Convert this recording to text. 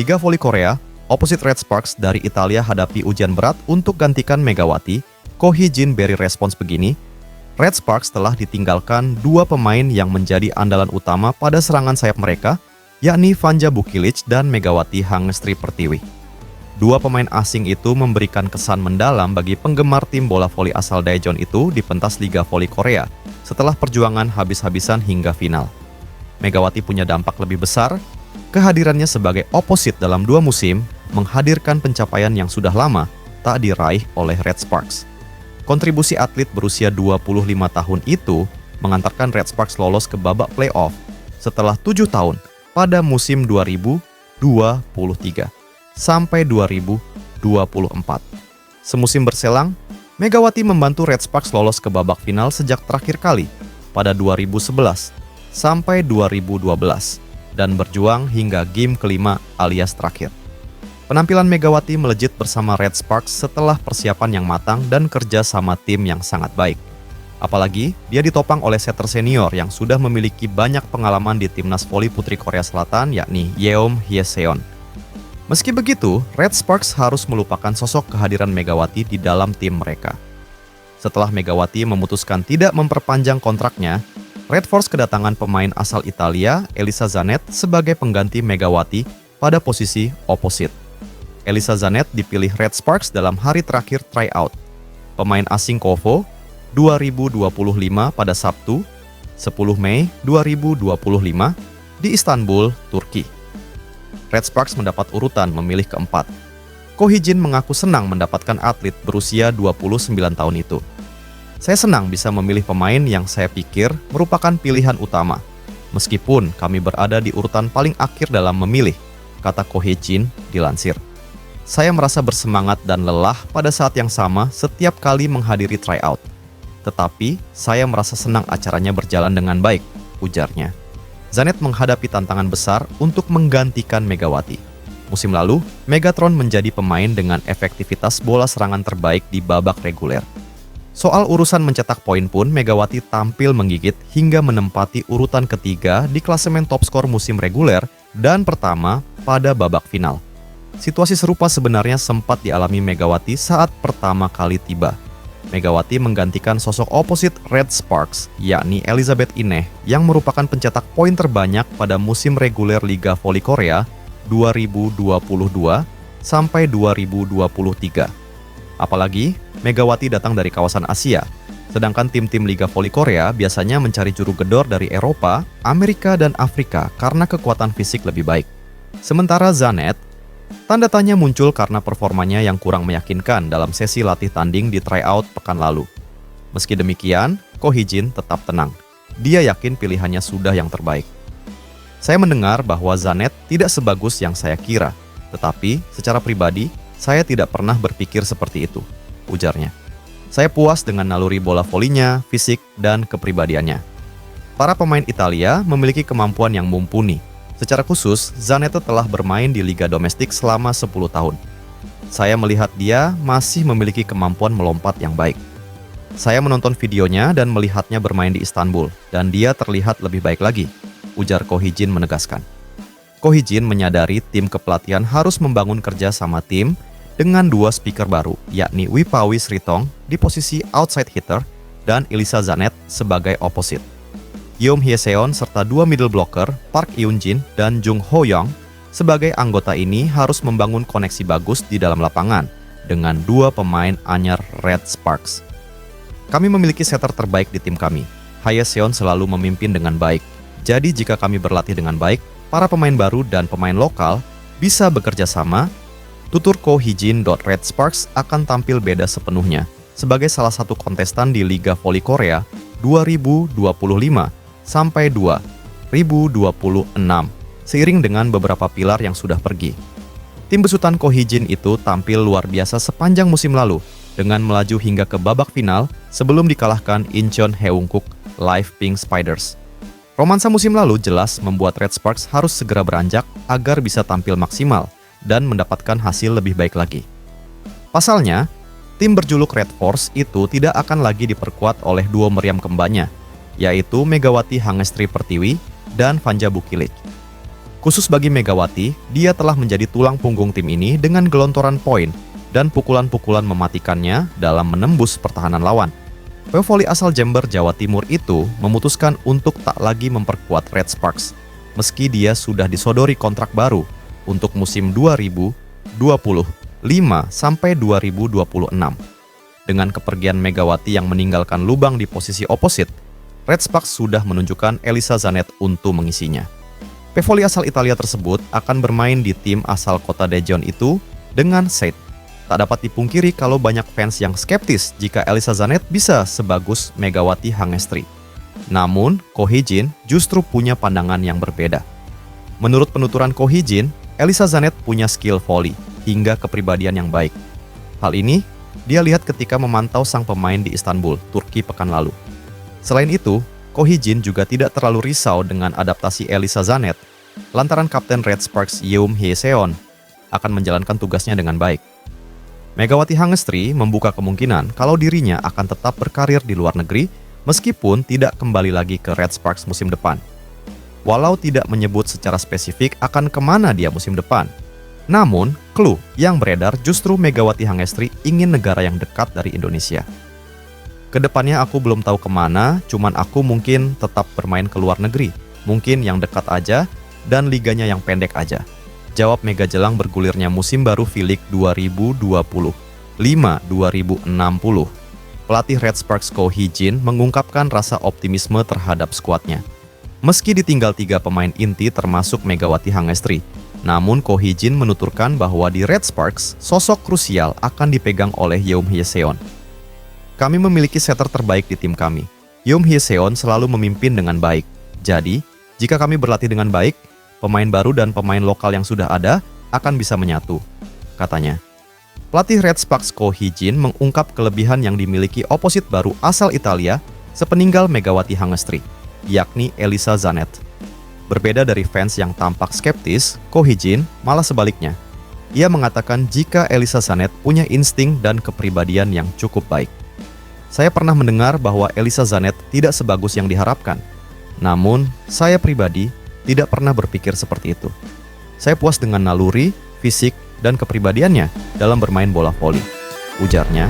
Liga Voli Korea, opposite Red Sparks dari Italia hadapi ujian berat untuk gantikan Megawati. Ko Hee-jin beri respons begini, Red Sparks telah ditinggalkan dua pemain yang menjadi andalan utama pada serangan sayap mereka, yakni Vanja Bukilic dan Megawati Hangestri Pertiwi. Dua pemain asing itu memberikan kesan mendalam bagi penggemar tim bola voli asal Daejeon itu di pentas Liga Voli Korea setelah perjuangan habis-habisan hingga final. Megawati punya dampak lebih besar, kehadirannya sebagai opposite dalam dua musim menghadirkan pencapaian yang sudah lama tak diraih oleh Red Sparks. Kontribusi atlet berusia 25 tahun itu mengantarkan Red Sparks lolos ke babak playoff setelah 7 tahun pada musim 2023. Sampai 2024. Semusim berselang, Megawati membantu Red Sparks lolos ke babak final sejak terakhir kali pada 2011 sampai 2012 dan berjuang hingga game kelima alias terakhir. Penampilan Megawati melejit bersama Red Sparks setelah persiapan yang matang dan kerja sama tim yang sangat baik. Apalagi dia ditopang oleh setter senior yang sudah memiliki banyak pengalaman di timnas voli putri Korea Selatan yakni Yeom Hye-seon. Meski begitu, Red Sparks harus melupakan sosok kehadiran Megawati di dalam tim mereka. Setelah Megawati memutuskan tidak memperpanjang kontraknya, Red Force kedatangan pemain asal Italia, Elisa Zanet, sebagai pengganti Megawati pada posisi opposite. Elisa Zanet dipilih Red Sparks dalam hari terakhir tryout. Pemain asing Kovo 2025 pada Sabtu, 10 Mei 2025 di Istanbul, Turki. Red Sparks mendapat urutan memilih keempat. Ko Hee-jin mengaku senang mendapatkan atlet berusia 29 tahun itu. Saya senang bisa memilih pemain yang saya pikir merupakan pilihan utama, meskipun kami berada di urutan paling akhir dalam memilih, kata Ko Hee-jin dilansir. Saya merasa bersemangat dan lelah pada saat yang sama setiap kali menghadiri tryout. Tetapi, saya merasa senang acaranya berjalan dengan baik, ujarnya. Zanet menghadapi tantangan besar untuk menggantikan Megawati. Musim lalu, Megatron menjadi pemain dengan efektivitas bola serangan terbaik di babak reguler. Soal urusan mencetak poin pun, Megawati tampil menggigit hingga menempati urutan ketiga di klasemen top skor musim reguler dan pertama pada babak final. Situasi serupa sebenarnya sempat dialami Megawati saat pertama kali tiba. Megawati menggantikan sosok opposite Red Sparks, yakni Elizabeth Ineh, yang merupakan pencetak poin terbanyak pada musim reguler Liga Voli Korea 2022 sampai 2023. Apalagi, Megawati datang dari kawasan Asia, sedangkan tim-tim Liga Voli Korea biasanya mencari juru gedor dari Eropa, Amerika, dan Afrika karena kekuatan fisik lebih baik. Sementara Zanet, tanda tanya muncul karena performanya yang kurang meyakinkan dalam sesi latih tanding di tryout pekan lalu. Meski demikian, Ko Hee-jin tetap tenang. Dia yakin pilihannya sudah yang terbaik. Saya mendengar bahwa Zanet tidak sebagus yang saya kira, tetapi secara pribadi, saya tidak pernah berpikir seperti itu, ujarnya. Saya puas dengan naluri bola volinya, fisik, dan kepribadiannya. Para pemain Italia memiliki kemampuan yang mumpuni. Secara khusus, Zanet telah bermain di liga domestik selama 10 tahun. Saya melihat dia masih memiliki kemampuan melompat yang baik. Saya menonton videonya dan melihatnya bermain di Istanbul, dan dia terlihat lebih baik lagi, ujar Ko Hee-jin menegaskan. Ko Hee-jin menyadari tim kepelatihan harus membangun kerja sama tim dengan dua speaker baru, yakni Wipawi Sritong di posisi outside hitter dan Elisa Zanet sebagai opposite. Yeom Hye-seon serta dua middle blocker, Park Eun-jin dan Jung Ho-young, sebagai anggota ini harus membangun koneksi bagus di dalam lapangan dengan dua pemain anyar Red Sparks. Kami memiliki setter terbaik di tim kami. Hye-seon selalu memimpin dengan baik. Jadi jika kami berlatih dengan baik, para pemain baru dan pemain lokal bisa bekerja sama. Tutur Ko Hee-jin. Red Sparks akan tampil beda sepenuhnya sebagai salah satu kontestan di Liga Voli Korea 2025 sampai 2026, seiring dengan beberapa pilar yang sudah pergi. Tim besutan Ko Hee-jin itu tampil luar biasa sepanjang musim lalu, dengan melaju hingga ke babak final sebelum dikalahkan Incheon Haeunkook Live Pink Spiders. Romansa musim lalu jelas membuat Red Sparks harus segera beranjak agar bisa tampil maksimal dan mendapatkan hasil lebih baik lagi. Pasalnya, tim berjuluk Red Force itu tidak akan lagi diperkuat oleh dua meriam kembanya, yaitu Megawati Hangestri Pertiwi dan Vanja Bukilic. Khusus bagi Megawati, dia telah menjadi tulang punggung tim ini dengan gelontoran poin dan pukulan-pukulan mematikannya dalam menembus pertahanan lawan. Pevoli asal Jember, Jawa Timur itu memutuskan untuk tak lagi memperkuat Red Sparks, meski dia sudah disodori kontrak baru untuk musim 2025 sampai 2026. Dengan kepergian Megawati yang meninggalkan lubang di posisi oposit, Red Sparks sudah menunjukkan Elisa Zanetti untuk mengisinya. Pevoli asal Italia tersebut akan bermain di tim asal kota Daejeon itu dengan Seid. Tak dapat dipungkiri kalau banyak fans yang skeptis jika Elisa Zanetti bisa sebagus Megawati Hangestri. Namun, Ko Hee-jin justru punya pandangan yang berbeda. Menurut penuturan Ko Hee-jin, Elisa Zanetti punya skill volley hingga kepribadian yang baik. Hal ini dia lihat ketika memantau sang pemain di Istanbul, Turki pekan lalu. Selain itu, Ko Hee-jin juga tidak terlalu risau dengan adaptasi Elisa Zanetti, lantaran Kapten Red Sparks Yeom Hye-seon akan menjalankan tugasnya dengan baik. Megawati Hangestri membuka kemungkinan kalau dirinya akan tetap berkarir di luar negeri meskipun tidak kembali lagi ke Red Sparks musim depan. Walau tidak menyebut secara spesifik akan kemana dia musim depan, namun clue yang beredar justru Megawati Hangestri ingin negara yang dekat dari Indonesia. Kedepannya aku belum tahu kemana, cuman aku mungkin tetap bermain ke luar negeri. Mungkin yang dekat aja, dan liganya yang pendek aja. Jawab Mega jelang bergulirnya musim baru V-League 2025-2060. Pelatih Red Sparks Ko Hee-jin mengungkapkan rasa optimisme terhadap skuadnya. Meski ditinggal 3 pemain inti termasuk Megawati Hangestri, namun Ko Hee-jin menuturkan bahwa di Red Sparks, sosok krusial akan dipegang oleh Yeom Hye-seon. Kami memiliki setter terbaik di tim kami. Yeom Hye-seon selalu memimpin dengan baik. Jadi, jika kami berlatih dengan baik, pemain baru dan pemain lokal yang sudah ada akan bisa menyatu, katanya. Pelatih Red Sparks Ko Hee-jin mengungkap kelebihan yang dimiliki oposit baru asal Italia sepeninggal Megawati Hangestri, yakni Elisa Zanetti. Berbeda dari fans yang tampak skeptis, Ko Hee-jin malah sebaliknya. Ia mengatakan jika Elisa Zanetti punya insting dan kepribadian yang cukup baik. Saya pernah mendengar bahwa Elisa Zanetti tidak sebagus yang diharapkan. Namun, saya pribadi tidak pernah berpikir seperti itu. Saya puas dengan naluri, fisik, dan kepribadiannya dalam bermain bola voli, ujarnya.